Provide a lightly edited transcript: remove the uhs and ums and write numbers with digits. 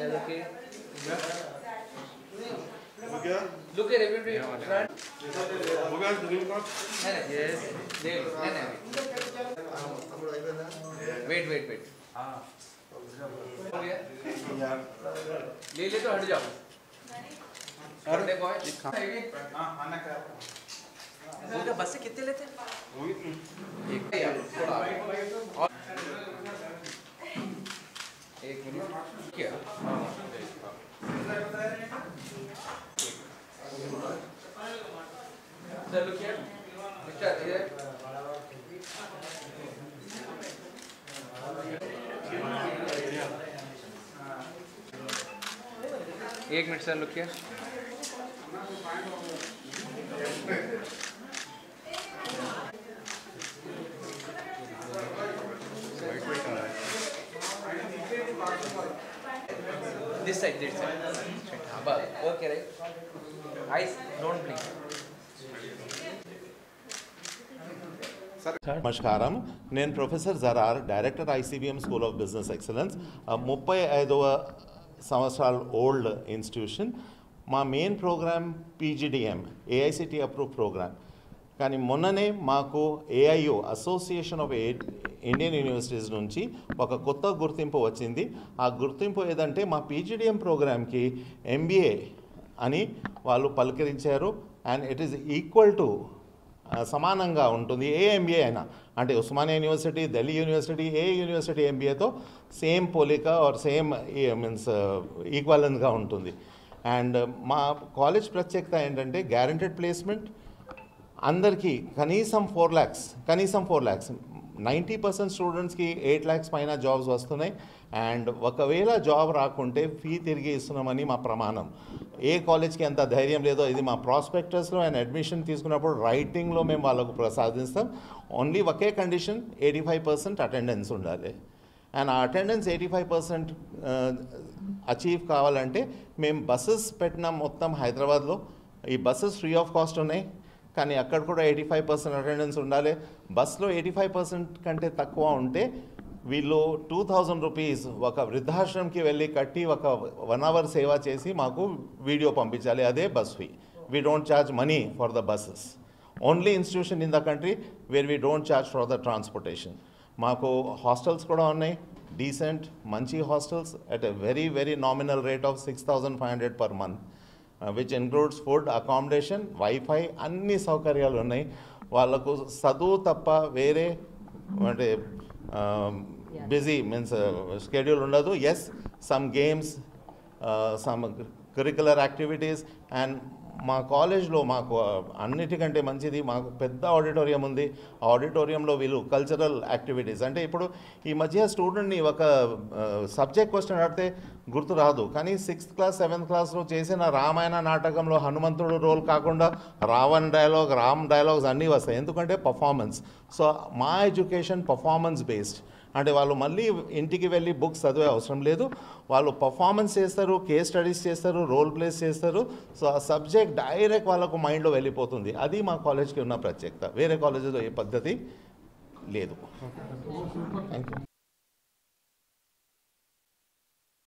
Okay. Look at everybody front. Yes. Wait. ले तो हट जाओ। हटने को है? उनका बस से कितने लेते हैं? एक मिनट क्या? Sir, look here. Mr. Here. एक minute sir, look here. This side. Okay, right? Eyes don't blink. నమస్కారం, నేను professor Zarar, director ICBM school of business excellence. 35వ సంవత్సరాల ఓల్డ్ ఇన్స్టిట్యూషన్. మా main programme PGDM, AICT approve programme. కానీ మొన్ననే మాకు AIU, association of Indian universities నుంచి ఒక కొత్త గుర్తింపు వచ్చింది. ఆ గుర్తింపు ఏదంటే మా PGDM ప్రోగ్రామ్కి MBA అని వాళ్ళు పలకరించారు. And it is equal to, సమానంగా ఉంటుంది ఏ MBA అయినా. అంటే ఉస్మానియా యూనివర్సిటీ, ఢిల్లీ యూనివర్సిటీ, ఏ యూనివర్సిటీ MBAతో సేమ్ పోలిక ఆర్ సేమ్ మీన్స్ ఈక్వలెంట్గా ఉంటుంది. అండ్ మా కాలేజ్ ప్రత్యేకత ఏంటంటే గ్యారంటెడ్ ప్లేస్మెంట్ అందరికీ కనీసం 4 lakhs 90% స్టూడెంట్స్కి 8 lakhs పైన జాబ్స్ వస్తున్నాయి. అండ్ ఒకవేళ జాబ్ రాకుంటే ఫీ తిరిగి ఇస్తున్నామని మా ప్రమాణం. ఏ కాలేజ్కి ఎంత ధైర్యం లేదో ఇది మా ప్రాస్పెక్టస్లో అండ్ అడ్మిషన్ తీసుకున్నప్పుడు రైటింగ్లో మేము వాళ్ళకు ప్రసాదిస్తాం. ఓన్లీ ఒకే కండిషన్, 85% అటెండెన్స్ ఉండాలి. అండ్ ఆ అటెండెన్స్ 85% అచీవ్ కావాలంటే మేము బస్సెస్ పెట్టినాం మొత్తం హైదరాబాద్లో. ఈ బస్సెస్ ఫ్రీ ఆఫ్ కాస్ట్ ఉన్నాయి, కానీ అక్కడ కూడా 85% అటెండెన్స్ ఉండాలి. బస్లో 85% కంటే తక్కువ ఉంటే వీళ్ళు 2000 రూపీస్ ఒక వృద్ధాశ్రమంకి వెళ్ళి కట్టి ఒక 1 hour సేవ చేసి మాకు వీడియో పంపించాలి. అదే bus fee. We don't charge money for the buses. Only institution in the country where we don't charge for the transportation. మాకు హాస్టల్స్ కూడా ఉన్నాయి, డీసెంట్ మంచి hostels at a very very nominal rate of 6500 per month. Which includes food, accommodation, wifi, అన్ని సౌకర్యాలు ఉన్నాయి. వాళ్ళకు చదువు తప్ప వేరే అంటే బిజీ మీన్స్ షెడ్యూల్ ఉండదు. Yes, some games, some curricular activities. And మా కాలేజ్లో మాకు అన్నిటికంటే మంచిది, మాకు పెద్ద ఆడిటోరియం ఉంది. ఆ ఆడిటోరియంలో వీళ్ళు కల్చరల్ యాక్టివిటీస్, అంటే ఇప్పుడు ఈ మధ్య స్టూడెంట్ని ఒక సబ్జెక్ట్ క్వశ్చన్ అడిగితే గుర్తు రాదు, కానీ 6th class 7th classలో చేసిన రామాయణ నాటకంలో హనుమంతుడు రోల్ కాకుండా రామ్ డైలాగ్స్ అన్నీ వస్తాయి. ఎందుకంటే పర్ఫార్మెన్స్. సో మా ఎడ్యుకేషన్ పర్ఫార్మెన్స్ బేస్డ్. అంటే వాళ్ళు మళ్ళీ ఇంటికి వెళ్ళి బుక్స్ చదివే అవసరం లేదు. వాళ్ళు పర్ఫార్మెన్స్ చేస్తారు, కేస్ స్టడీస్ చేస్తారు, రోల్ ప్లేస్ చేస్తారు. సో ఆ సబ్జెక్ట్ డైరెక్ట్ వాళ్ళకు మైండ్లో వెళ్ళిపోతుంది. అది మా కాలేజ్కి ఉన్న ప్రత్యేకత. వేరే కాలేజీలో ఏ పద్ధతి లేదు. Thank you.